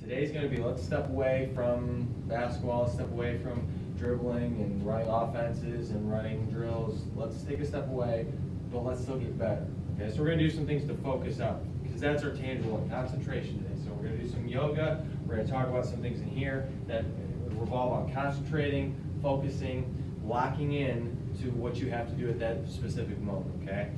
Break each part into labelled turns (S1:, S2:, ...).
S1: Today's going to be, let's step away from basketball, let's step away from dribbling and running offenses and running drills. Let's take a step away, but let's still get better. Okay, so we're going to do some things to focus up, because that's our tangible one, concentration today. So we're going to do some yoga. We're going to talk about some things in here that revolve on concentrating, focusing, locking in to what you have to do at that specific moment, okay?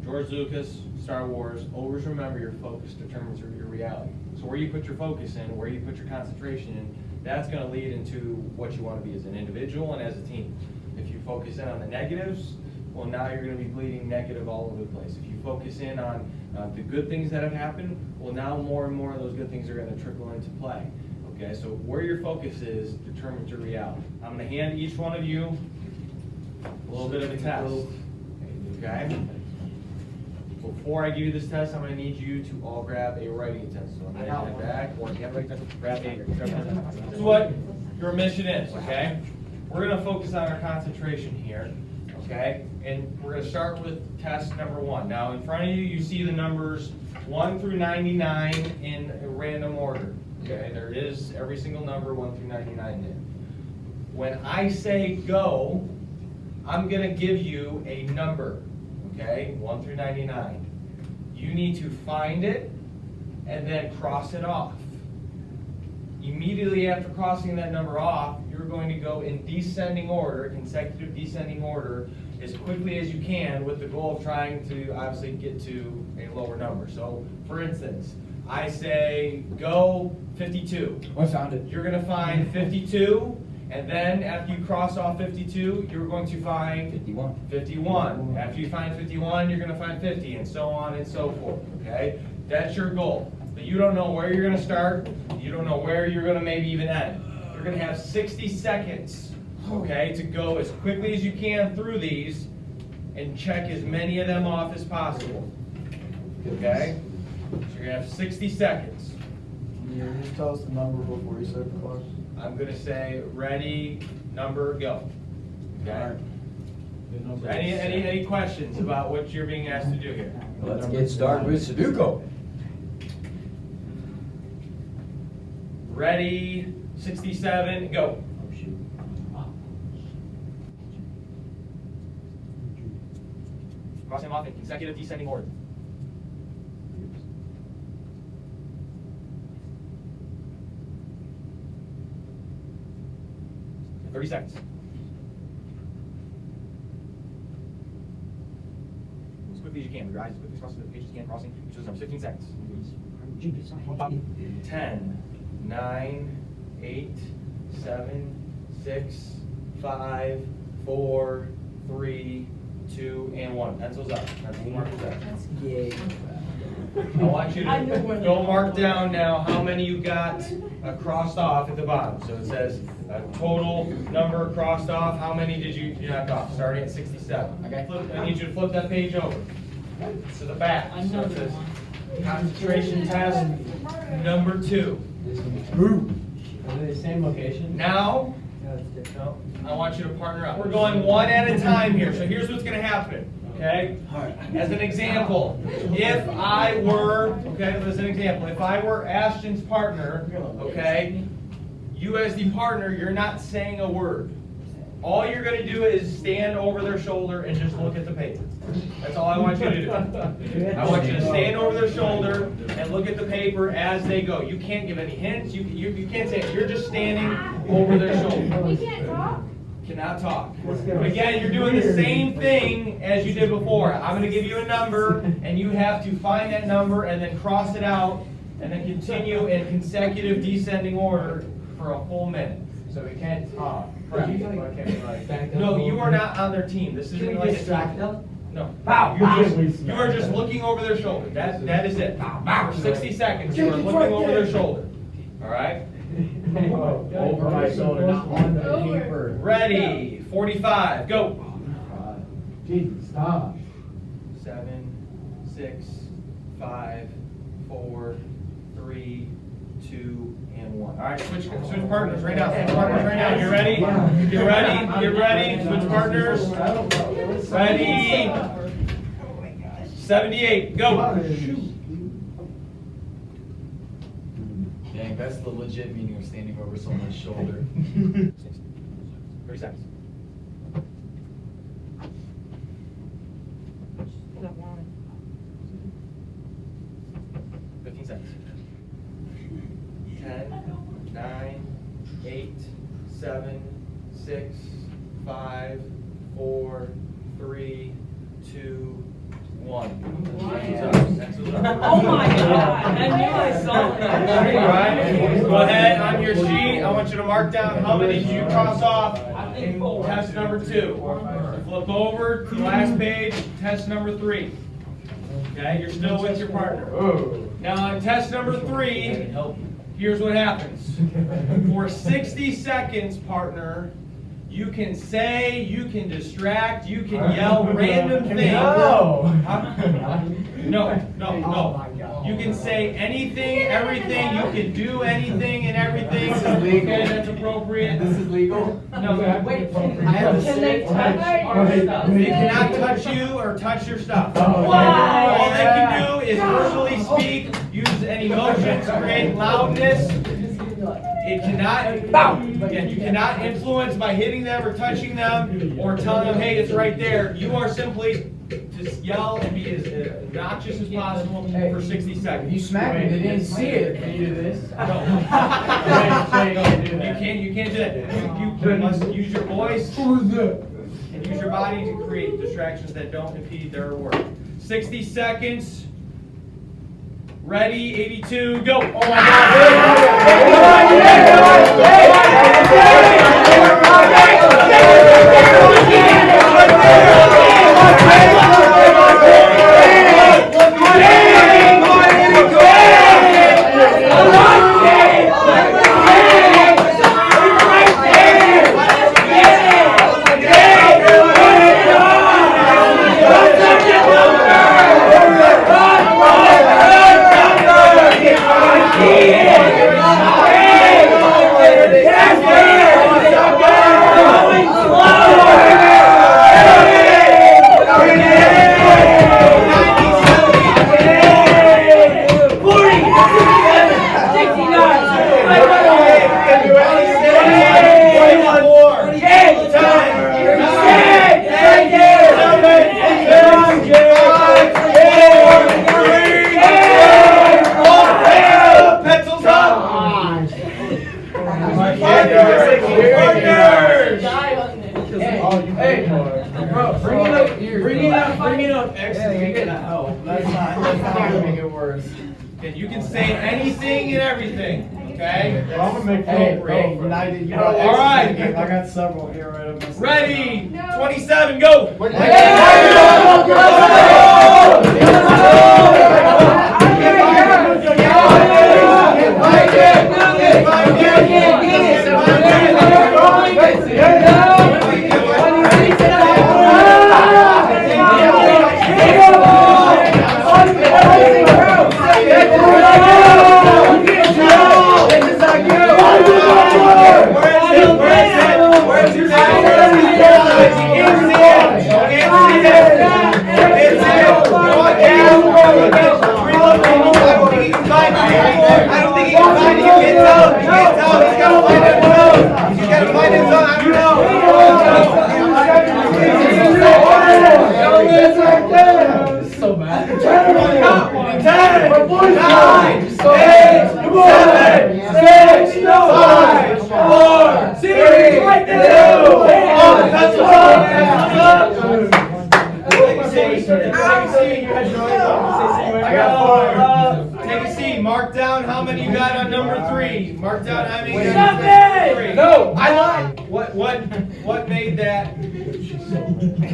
S1: George Lucas, Star Wars, always remember your focus determines your reality. So where you put your focus in, where you put your concentration in, that's going to lead into what you want to be as an individual and as a team. If you focus in on the negatives, well, now you're going to be bleeding negative all over the place. If you focus in on the good things that have happened, well, now more and more of those good things are going to trickle into play. Okay, so where your focus is determines your reality. I'm going to hand each one of you a little bit of a test. Okay? Before I give you this test, I'm going to need you to all grab a writing utensil. I'm going to hand it back. Grab a. This is what your mission is, okay? We're going to focus on our concentration here, okay? And we're going to start with test number 1. Now, in front of you, you see the numbers 1 through 99 in a random order, okay? There is every single number 1 through 99 there. When I say go, I'm going to give you a number. Okay, 1 through 99. You need to find it and then cross it off. Immediately after crossing that number off, you're going to go in descending order, consecutive descending order, as quickly as you can, with the goal of trying to obviously get to a lower number. So, for instance, I say go 52.
S2: I found it.
S1: You're going to find 52. And then after you cross off 52, you're going to find 51. After you find 51, you're going to find 50, and so on and so forth, okay? That's your goal. But you don't know where you're going to start. You don't know where you're going to maybe even end. You're going to have 60 seconds, okay, to go as quickly as you can through these and check as many of them off as possible, okay? So you're going to have 60 seconds.
S3: Can you just tell us the number before you start the clock?
S1: I'm going to say, ready, number, go. Okay? So any questions about what you're being asked to do here?
S2: Let's get started with Sudoku.
S1: Ready, 67, go. Cross them off in consecutive descending order. 30 seconds. As quickly as you can. With your eyes as quickly as possible, the page as you can, crossing each of those numbers. 15 seconds. 10, 9, 8, 7, 6, 5, 4, 3, 2, and 1. Pencils up. Pencils markers up.
S2: Yay.
S1: I want you to go mark down now how many you got crossed off at the bottom. So it says total number crossed off. How many did you knock off? Starting at 67. I need you to flip that page over to the back. So it says concentration test number 2.
S3: Are they the same location?
S1: Now, no, I want you to partner up. We're going one at a time here. So here's what's going to happen. Okay? As an example, if I were Ashton's partner, okay, you as the partner, you're not saying a word. All you're going to do is stand over their shoulder and just look at the paper. That's all I want you to do. I want you to stand over their shoulder and look at the paper as they go. You can't give any hints. You can't say it. You're just standing over their shoulder.
S4: We can't talk?
S1: Cannot talk. Again, you're doing the same thing as you did before. I'm going to give you a number, and you have to find that number and then cross it out, and then continue in consecutive descending order for a full minute. So we can't talk. No, you are not on their team. This isn't like
S2: distract them?
S1: No.
S3: Wow.
S1: You are just looking over their shoulder. That is it. For 60 seconds, you are looking over their shoulder. All right?
S3: Over my shoulder, not on the paper.
S1: Ready. 45. Go.
S3: Jesus, stop.
S1: 7, 6, 5, 4, 3, 2, and 1. All right, switch partners right now. Switch partners right now. You ready? You ready? You ready? Switch partners. Ready? 78. Go.
S4: Dang, that's the legit meaning of standing over someone's shoulder.
S1: 30 seconds.
S5: That one.
S1: 15 seconds. 10, 9, 8, 7, 6, 5, 4, 3, 2, 1.
S5: Oh my God, I knew I saw it.
S1: All right, go ahead on your sheet. I want you to mark down how many you cross off in test number 2. Flip over to the last page, test number 3. Okay, you're still with your partner. Now on test number 3, here's what happens. For 60 seconds, partner, you can say, you can distract, you can yell random things. No. You can say anything, everything. You can do anything and everything. Okay, that's appropriate.
S4: This is legal?
S1: No, wait.
S5: Can they touch our stuff?
S1: They cannot touch you or touch your stuff.
S5: Why?
S1: All they can do is verbally speak, use any motions, create loudness. It cannot, again, you cannot influence by hitting them or touching them or telling them, hey, it's right there. You are simply just yell and be as obnoxious as possible for 60 seconds.
S2: If you smack me, they didn't see it.
S3: Can you do this?
S1: No. You can't do that. You must use your voice and use your body to create distractions that don't impede their work. 60 seconds. Ready, 82, go. Oh my You can say anything and everything, okay?
S3: I'm gonna make United.
S1: All right.
S3: I got several here right up my sleeve.
S1: Ready, 27, go. Take a seat. Mark down how many you got on number 3. Mark down how many you got on number 3.
S2: No, I lied.
S1: What made that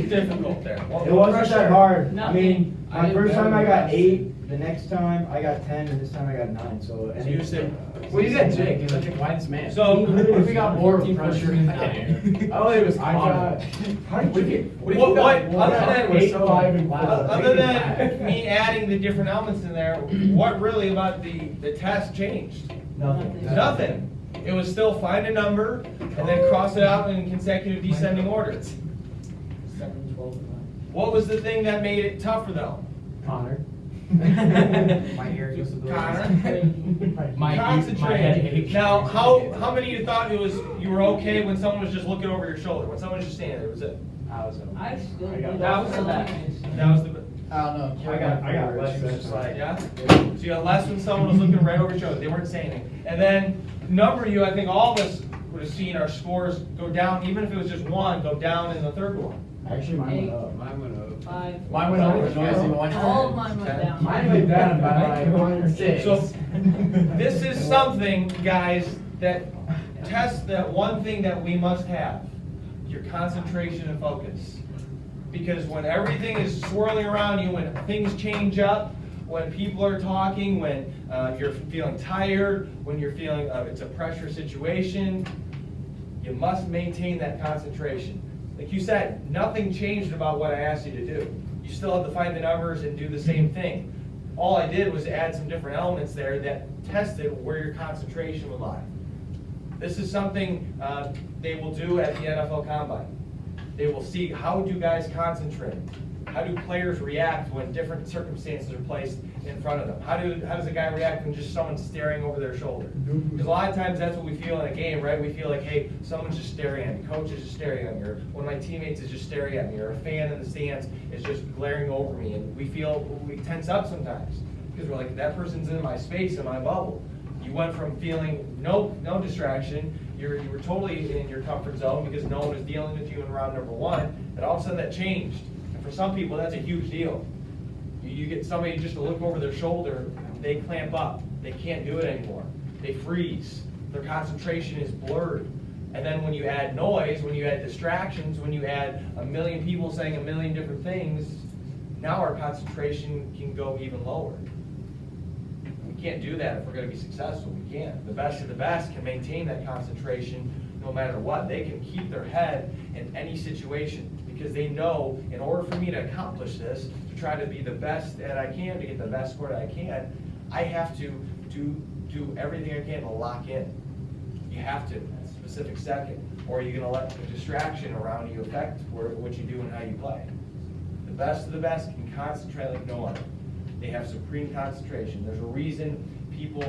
S1: difficult there?
S3: It wasn't that hard. I
S5: Nothing.
S3: mean, my first time I got 8, the next time I got 10, and this time I got 9. So,
S1: So you said,
S2: Well, you said Jake. He's like a wise man.
S1: so
S2: If we got more pressure, oh, it was fun.
S3: How did you get?
S1: other than me adding the different elements in there, what really about the test changed?
S3: Nothing.
S1: Nothing. It was still find a number and then cross it out in consecutive descending order.
S3: 7, 12, 9.
S1: What was the thing that made it tougher though?
S3: Connor. My ears used to bleed.
S1: Connor?
S2: My head
S1: Concentrate.
S2: aches.
S1: Now, how many of you thought you were okay when someone was just looking over your shoulder, when someone was just standing there, was it?
S5: I still.
S3: I got-
S5: think
S2: that was the
S5: that's
S2: best.
S5: nice.
S1: That was the,
S4: I don't know.
S3: I got less
S4: She was
S3: that
S4: just
S3: time.
S4: like,
S1: yeah? So you got less when someone was looking right over your shoulder, they weren't saying anything. And then, a number of you, I think all of us would have seen our scores go down, even if it was just one, go down in the third one.
S3: Actually, mine went
S5: Eight.
S3: up.
S2: Mine went up.
S5: 5.
S4: Mine went over, noisy one.
S5: All of mine went down.
S3: Mine went down by like 1 or 6.
S1: So, this is something, guys, that tests that one thing that we must have, your concentration and focus. Because when everything is swirling around you, when things change up, when people are talking, when you're feeling tired, when you're feeling it's a pressure situation, you must maintain that concentration. Like you said, nothing changed about what I asked you to do. You still have to find the numbers and do the same thing. All I did was add some different elements there that tested where your concentration would lie. This is something they will do at the NFL Combine. They will see, how do guys concentrate? How do players react when different circumstances are placed in front of them? How does a guy react when just someone's staring over their shoulder? Because a lot of times that's what we feel in a game, right? We feel like, hey, someone's just staring at me, coach is just staring at me, or one of my teammates is just staring at me, or a fan in the stands is just glaring over me, and we tense up sometimes because we're like, that person's in my space, in my bubble. You went from feeling no distraction, you were totally in your comfort zone because no one was dealing with you in round number one, and all of a sudden that changed. And for some people, that's a huge deal. You get somebody just to look over their shoulder, they clamp up. They can't do it anymore. They freeze. Their concentration is blurred. And then when you add noise, when you add distractions, when you add a million people saying a million different things, now our concentration can go even lower. We can't do that if we're going to be successful. We can't. The best of the best can maintain that concentration no matter what. They can keep their head in any situation because they know in order for me to accomplish this, to try to be the best that I can, to get the best score that I can, I have to do everything I can to lock in. You have to, at a specific second, or you're going to let the distraction around you affect what you do and how you play. The best of the best can concentrate like no other. They have supreme concentration. There's a reason people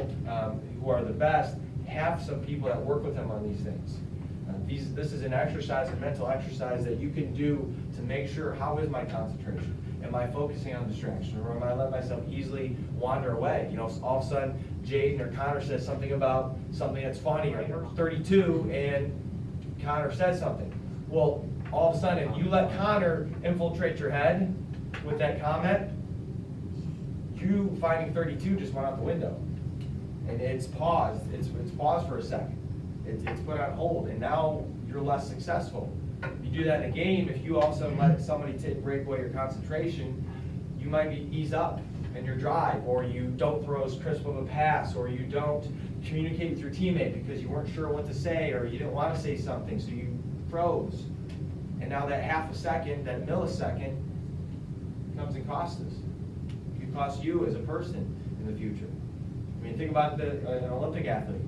S1: who are the best have some people that work with them on these things. This is an exercise, a mental exercise that you can do to make sure, how is my concentration? Am I focusing on distraction, or am I letting myself easily wander away? You know, all of a sudden, Jaden or Connor says something about something that's funny, like 32, and Connor says something. Well, all of a sudden, if you let Connor infiltrate your head with that comment, you finding 32 just went out the window. And it's paused. It's paused for a second. It's put on hold, and now you're less successful. You do that in a game, if you all of a sudden let somebody break away your concentration, you might ease up in your drive, or you don't throw as crisp of a pass, or you don't communicate with your teammate because you weren't sure what to say, or you didn't want to say something, so you froze. And now that half a second, that millisecond, comes and costs us. It could cost you as a person in the future. I mean, think about an Olympic athlete.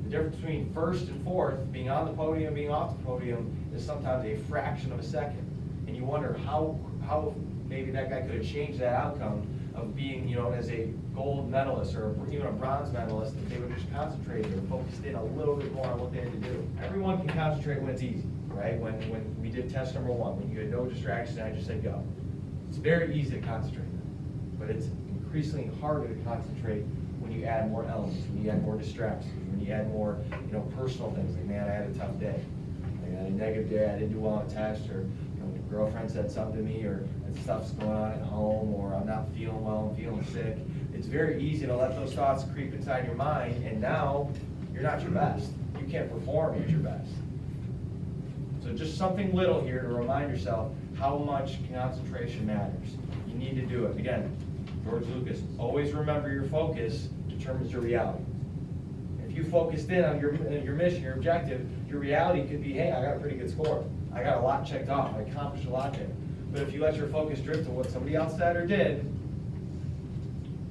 S1: The difference between first and fourth, being on the podium and being off the podium, is sometimes a fraction of a second. And you wonder how maybe that guy could have changed that outcome of being, you know, as a gold medalist or even a bronze medalist, if they would have just concentrated or focused in a little bit more on what they had to do. Everyone can concentrate when it's easy, right? When we did test number one, when you had no distraction, I just said go. It's very easy to concentrate, but it's increasingly harder to concentrate when you add more elements, when you add more distractions, when you add more, you know, personal things, like, man, I had a tough day. I had a negative day, I didn't do well on a test, or, you know, a girlfriend said something to me, or stuff's going on at home, or I'm not feeling well, I'm feeling sick. It's very easy to let those thoughts creep inside your mind, and now you're not your best. You can't perform at your best. So just something little here to remind yourself how much concentration matters. You need to do it. Again, George Lucas, always remember your focus determines your reality. If you focused in on your mission, your objective, your reality could be, hey, I got a pretty good score. I got a lot checked off. I accomplished a lot there. But if you let your focus drift to what somebody else said or did,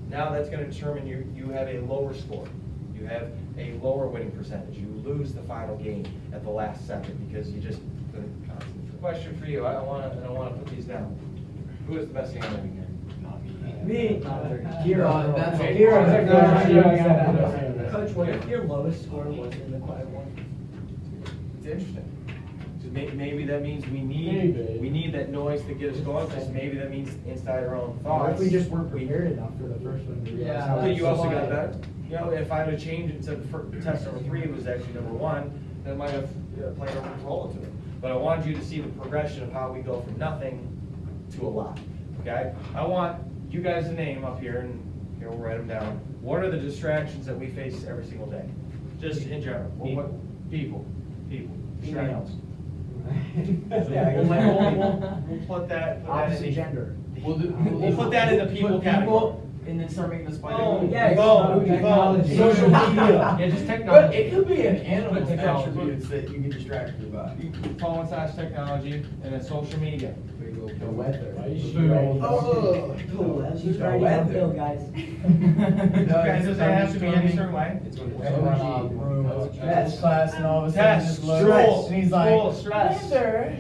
S1: now that's going to determine you have a lower score. You have a lower winning percentage. You lose the final game at the last second because you just couldn't concentrate. Question for you. I don't want to put these down. Who is the best handler in here?
S2: Not me.
S3: Me.
S4: Kira, that's
S3: Kira,
S4: Kira.
S3: technology.
S6: Coach, what if your lowest score was in the quiet one?
S1: It's interesting. 'Cause maybe that means we
S2: Maybe.
S1: need that noise to get us going, because maybe that means inside our own
S3: What
S1: thoughts.
S3: if we just weren't prepared enough for the first one? to realize how
S1: But you
S3: that's
S1: also
S3: so
S1: got
S3: hard?
S1: better. You know, if I had changed it to test number 3 was actually number 1, that might have played a role into it. But I wanted you to see the progression of how we go from nothing to a lot, okay? I want you guys to name up here, and here we'll write them down. What are the distractions that we face every single day? Just in general. What people.
S3: Emails.
S1: We'll put that
S3: Opposite
S1: in.
S3: gender.
S1: We'll put that in the people category.
S4: And then start making the spider.
S1: Boom,
S6: Yeah,
S1: boom,
S3: technology.
S1: boom.
S3: Social media.
S2: Yeah, just
S4: But
S2: technology.
S4: it could be an animal
S2: Technology.
S4: attributes that you get distracted by.
S1: Phone slash technology, and then social media.
S3: The weather.
S4: Oh,
S6: He's
S4: the
S6: writing
S4: weather.
S6: uphill, guys.
S1: Guys, does that have to be any certain way?
S4: Everyone in the room,
S3: Test.
S4: class, and all of a sudden
S1: Test,
S4: just looks,
S1: school,
S4: and he's
S1: school,
S4: like,
S1: stress.
S4: "Weather,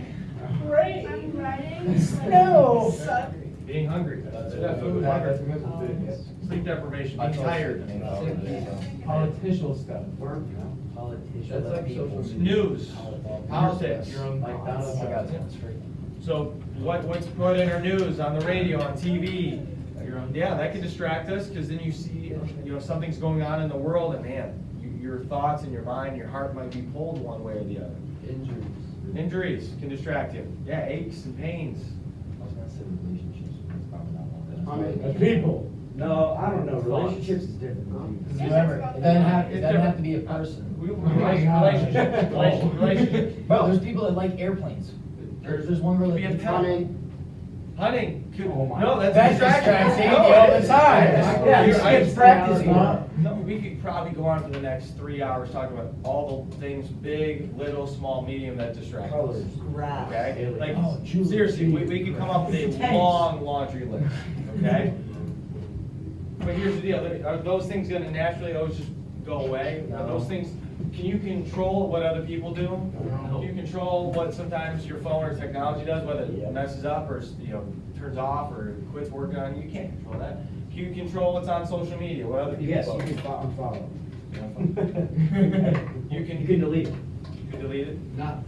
S4: rain,
S7: I'm writing.
S4: snow."
S1: Being hungry.
S4: Yeah,
S1: Food,
S4: that's
S1: hunger.
S4: a good thing.
S1: Sleep deprivation,
S4: I
S1: being
S4: told you.
S1: tired.
S2: Political stuff.
S3: Politicians.
S4: That's like social media.
S1: News, politics.
S4: Your own thoughts. Oh my God, it's free.
S1: So what's put in our news, on the radio, on TV? Yeah, that can distract us, because then you see, something's going on in the world, and man, your thoughts and your mind, your heart might be pulled one way or the other. Injuries can distract you. Yeah, aches and pains.
S3: People. No, I don't know. Relationships is different.
S4: Remember, it doesn't have to be a person.
S1: Relationships.
S4: Bro, there's people that like airplanes. There's one girl that
S1: Be a
S4: thinks
S1: pet. Hunting.
S3: Oh my
S1: No, that's
S4: That
S1: distracting.
S4: distracts
S1: No,
S4: Andy all the time.
S3: Yeah,
S1: You're-
S3: it's practice, man.
S1: No, we could probably go on for the next 3 hours talking about all the things, big, little, small, medium, that distract us.
S3: Colors.
S6: Grass.
S1: Okay? Like,
S3: Oh, Julie.
S1: seriously, we could come up with a
S6: Intense.
S1: long laundry list, okay? But here's the deal, are those things gonna naturally always just go away? Are those things, can you control what other people do? Can you control what sometimes your phone or technology does, whether it messes up or, turns off or quits working on you? You can't control that. Can you control what's on social media, what other people
S3: Yes,
S1: post?
S3: you can unfollow.
S1: You can
S3: delete it.
S1: You can delete it?
S4: Not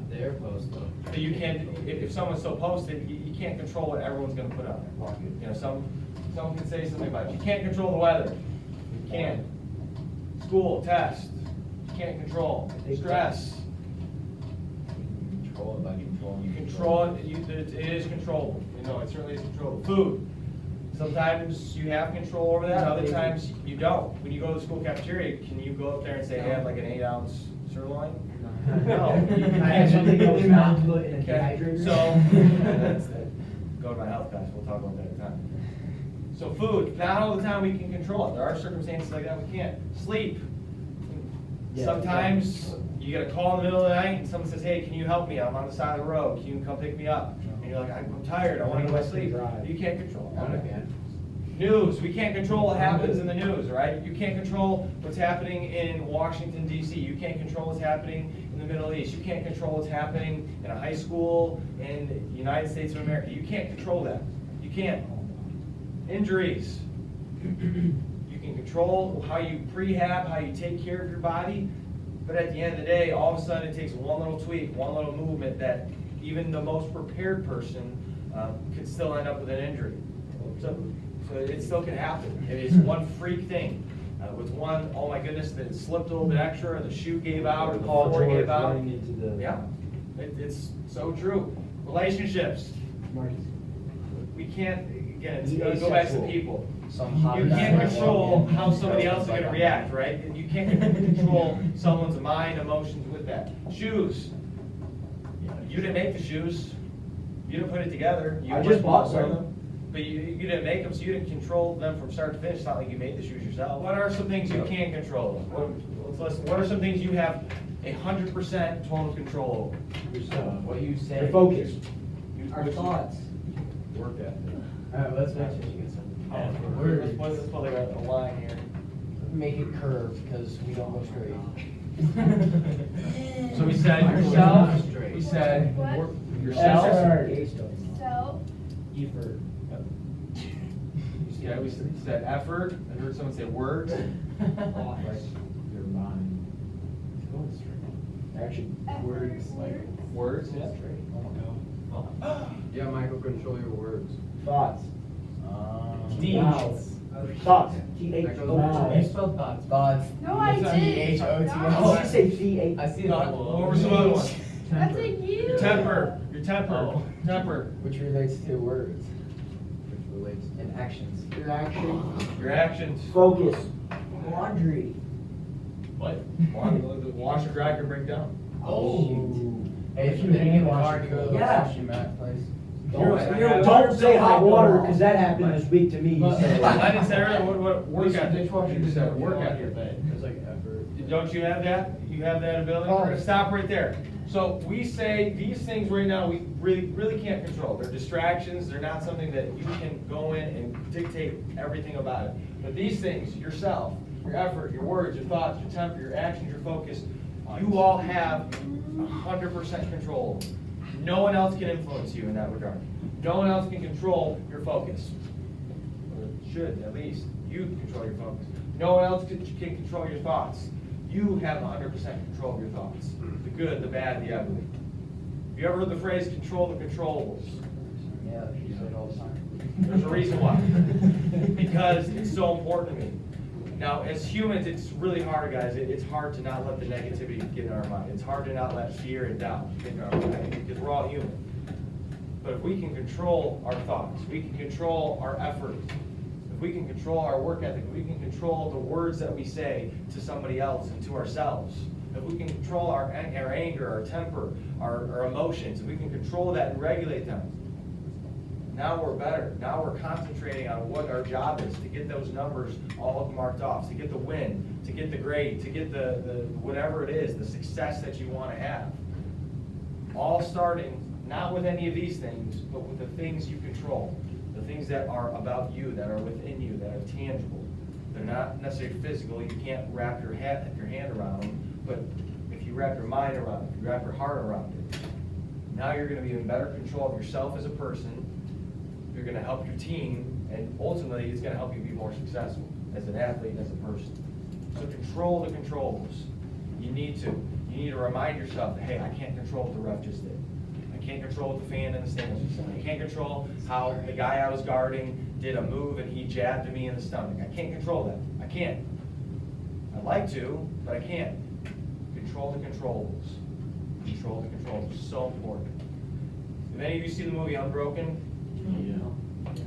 S4: their post though.
S1: But you can't, if someone so posted, you can't control what everyone's gonna put on there. Someone can say something about it. You can't control the weather. You can't. School, test, you can't control. Stress,
S4: Control it by controlling.
S1: you control it, it is controllable. It certainly is controllable. Food, sometimes you have control over that, other times you don't. When you go to the school cafeteria, can you go up there and say, hey, I'd like an 8-ounce sirloin? No. You
S3: I have something else not to put in a
S1: Okay,
S3: dehydrator.
S1: so, go to my health class, we'll talk about that at a time. So food, not all the time we can control it. There are circumstances like that we can't. Sleep.
S3: Yeah.
S1: Sometimes you get a call in the middle of the night and someone says, hey, can you help me? I'm on the side of the road. Can you come pick me up? And you're like, I'm tired, I want to go to sleep. You can't control it. News, we can't control what happens in the news, right? You can't control what's happening in Washington DC. You can't control what's happening in the Middle East. You can't control what's happening in a high school in the United States of America. You can't control that. You can't. Injuries. You can control how you prehab, how you take care of your body, but at the end of the day, all of a sudden it takes one little tweak, one little movement that even the most prepared person could still end up with an injury. So it still can happen. It is one freak thing. With one, oh my goodness, that slipped a little bit extra, or the shoe gave out, or the floor gave out. Yeah, it's so true. Relationships. We can't, again, it's gonna go back to the people. You can't control how somebody else is gonna react, right? You can't control someone's mind, emotions with that. Shoes. You didn't make the shoes. You didn't put it together. You
S3: I
S1: weren't
S3: just bought
S1: supposed to.
S3: some.
S1: But you didn't make them, so you didn't control them from start to finish. It's not like you made the shoes yourself. What are some things you can't control? Let's listen. What are some things you have 100% total control over?
S4: What you say.
S3: You're focused.
S6: Our thoughts.
S1: Work ethic.
S4: Alright, let's make
S1: Let's put like a line here.
S4: make it curved because we don't go straight.
S2: So we said yourself, we said
S7: What?
S2: yourself,
S7: Self,
S1: Okay, we said effort. I heard someone say words.
S3: Like your mind.
S4: Actually, words, like.
S1: Words, yeah.
S2: Yeah, Michael, control your words.
S3: Thoughts.
S6: Deeds.
S3: Thoughts.
S2: You
S3: T-H-O-T-S.
S6: spelled thoughts.
S4: Thoughts.
S5: No, I didn't.
S4: T-H-O-T-S.
S3: Oh, you say C-H.
S6: I see
S1: Thought-
S6: that.
S1: What were some other ones?
S5: That's a you.
S1: Your temper. Your temper.
S6: Oh.
S1: Temper.
S4: Which relates to words.
S2: Which relates
S4: And actions.
S3: Your action.
S1: Your actions.
S3: Focus.
S6: Laundry.
S1: What? Wash your dry can break down.
S3: Oh.
S4: Hey, if you hand wash, you go to the
S6: Yeah.
S4: washing mat place.
S3: Don't say hot water, because that happened this week to me, so.
S1: I didn't say earlier, what work ethic?
S4: Dishwasher
S1: You said work ethic.
S4: It's like effort.
S1: Don't you have that? You have that ability? We're gonna stop right there. So we say these things right now, we really can't control. They're distractions, they're not something that you can go in and dictate everything about it. But these things, yourself, your effort, your words, your thoughts, your temper, your actions, your focus, you all have 100% control. No one else can influence you in that regard. No one else can control your focus. Or should, at least. You control your focus. No one else can control your thoughts. You have 100% control of your thoughts. The good, the bad, the ugly. Have you ever heard the phrase, control the controllables?
S4: Yeah, you say it all the time.
S1: There's a reason why. Because it's so important to me. Now, as humans, it's really hard, guys. It's hard to not let the negativity get in our mind. It's hard to not let fear and doubt get in our mind because we're all human. But if we can control our thoughts, we can control our effort, if we can control our work ethic, if we can control the words that we say to somebody else and to ourselves, if we can control our anger, our temper, our emotions, if we can control that and regulate them, now we're better. Now we're concentrating on what our job is, to get those numbers all marked off, to get the win, to get the grade, to get the whatever it is, the success that you want to have. All starting not with any of these things, but with the things you control, the things that are about you, that are within you, that are tangible. They're not necessarily physical. You can't wrap your hand around them, but if you wrap your mind around it, if you wrap your heart around it, now you're going to be in better control of yourself as a person. You're going to help your team, and ultimately, it's going to help you be more successful as an athlete and as a person. So control the controllables. You need to remind yourself, hey, I can't control what the ref just did. I can't control what the fan in the stands was saying. I can't control how the guy I was guarding did a move and he jabbed me in the stomach. I can't control that. I can't. I'd like to, but I can't. Control the controllables. Control the controllables. So important. Did any of you see the movie Unbroken?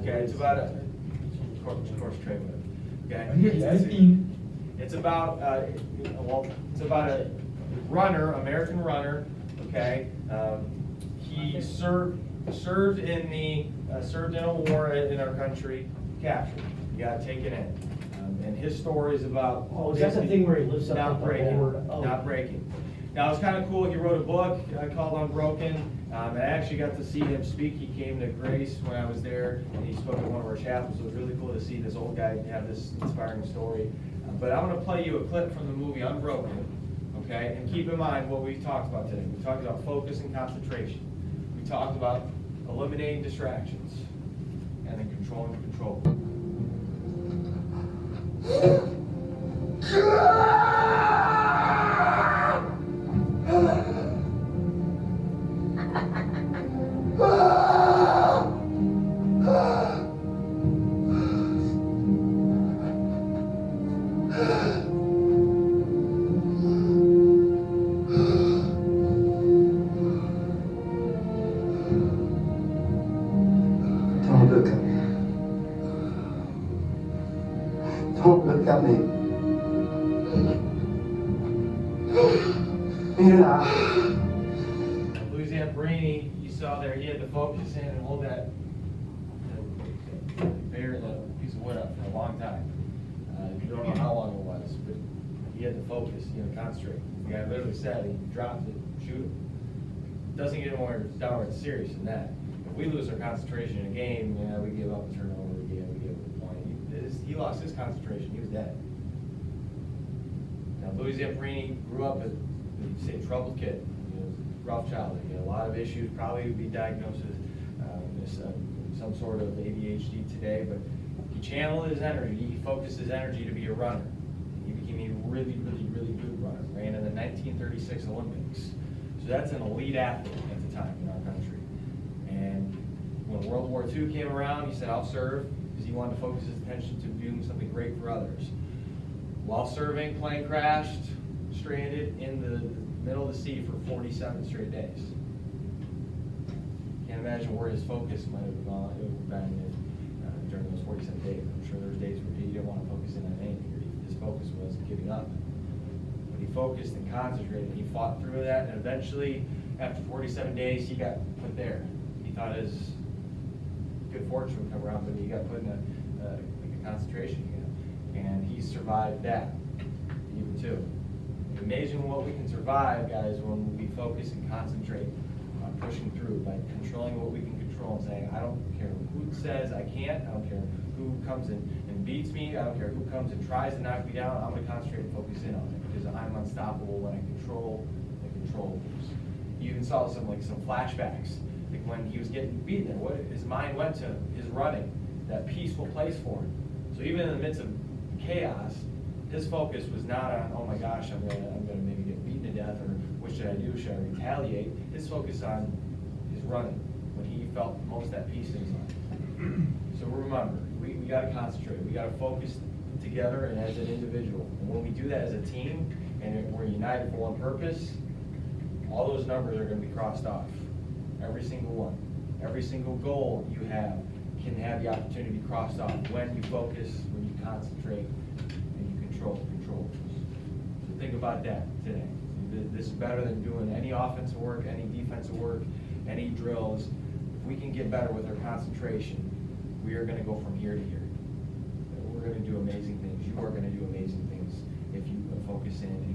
S1: Okay, it's about of course, Trey would. Okay, it's about it's about a runner, American runner. Okay, he served in a war in our country, captured. He got taken in, and his story is about.
S3: Oh, is that the thing where he lifts up
S1: not
S3: the
S1: breaking,
S3: board? Oh.
S1: not breaking. Now it's kind of cool. He wrote a book called Unbroken. And I actually got to see him speak. He came to Grace when I was there, and he spoke at one of our chapels. So it was really cool to see this old guy have this inspiring story. But I'm going to play you a clip from the movie Unbroken, okay? And keep in mind what we talked about today. We talked about focus and concentration. We talked about eliminating distractions, and then controlling the control.
S7: Don't look at me. Don't look at me. Mira.
S1: Louisiana Brainy, you saw there, he had to focus in and hold that bear, the piece of wood up for a long time. You don't know how long it was, but he had to focus, concentrate. The guy literally said he dropped it, shoot it. Doesn't get more downright serious than that. If we lose our concentration in a game, we give up a turnover, we give up a point. He lost his concentration, he was dead. Now, Louisiana Brainy grew up as, say, a troubled kid, rough childhood, a lot of issues, probably would be diagnosed with some sort of ADHD today, but he channeled his energy, he focused his energy to be a runner. He became a really, really, really good runner, ran in the 1936 Olympics. So that's an elite athlete at the time in our country. And when World War II came around, he said, I'll serve, because he wanted to focus his attention to doing something great for others. While serving, plane crashed, stranded in the middle of the sea for 47 straight days. Can't imagine where his focus might have gone, been during those 47 days. I'm sure there was days where he didn't want to focus in on anything. His focus was giving up. But he focused and concentrated. He fought through that, and eventually, after 47 days, he got put there. He thought his good fortune would come around, but he got put in a concentration camp, and he survived that, even too. It's amazing what we can survive, guys, when we focus and concentrate on pushing through, by controlling what we can control and saying, I don't care who says I can't, I don't care who comes in and beats me, I don't care who comes and tries to knock me down, I'm gonna concentrate and focus in on it, because I'm unstoppable when I control the controllables. You even saw some flashbacks, like when he was getting beaten there, what his mind went to his running, that peaceful place for him. So even in the midst of chaos, his focus was not on, oh my gosh, I'm gonna maybe get beaten to death, or what should I do? Should I retaliate? His focus on his running, when he felt most at peace in his life. So remember, we gotta concentrate, we gotta focus together and as an individual. And when we do that as a team, and we're united for one purpose, all those numbers are gonna be crossed off. Every single one. Every single goal you have can have the opportunity to be crossed off when you focus, when you concentrate, and you control. So think about that today. This is better than doing any offensive work, any defensive work, any drills. If we can get better with our concentration, we are going to go from here to here. We're going to do amazing things. You are going to do amazing things if you focus in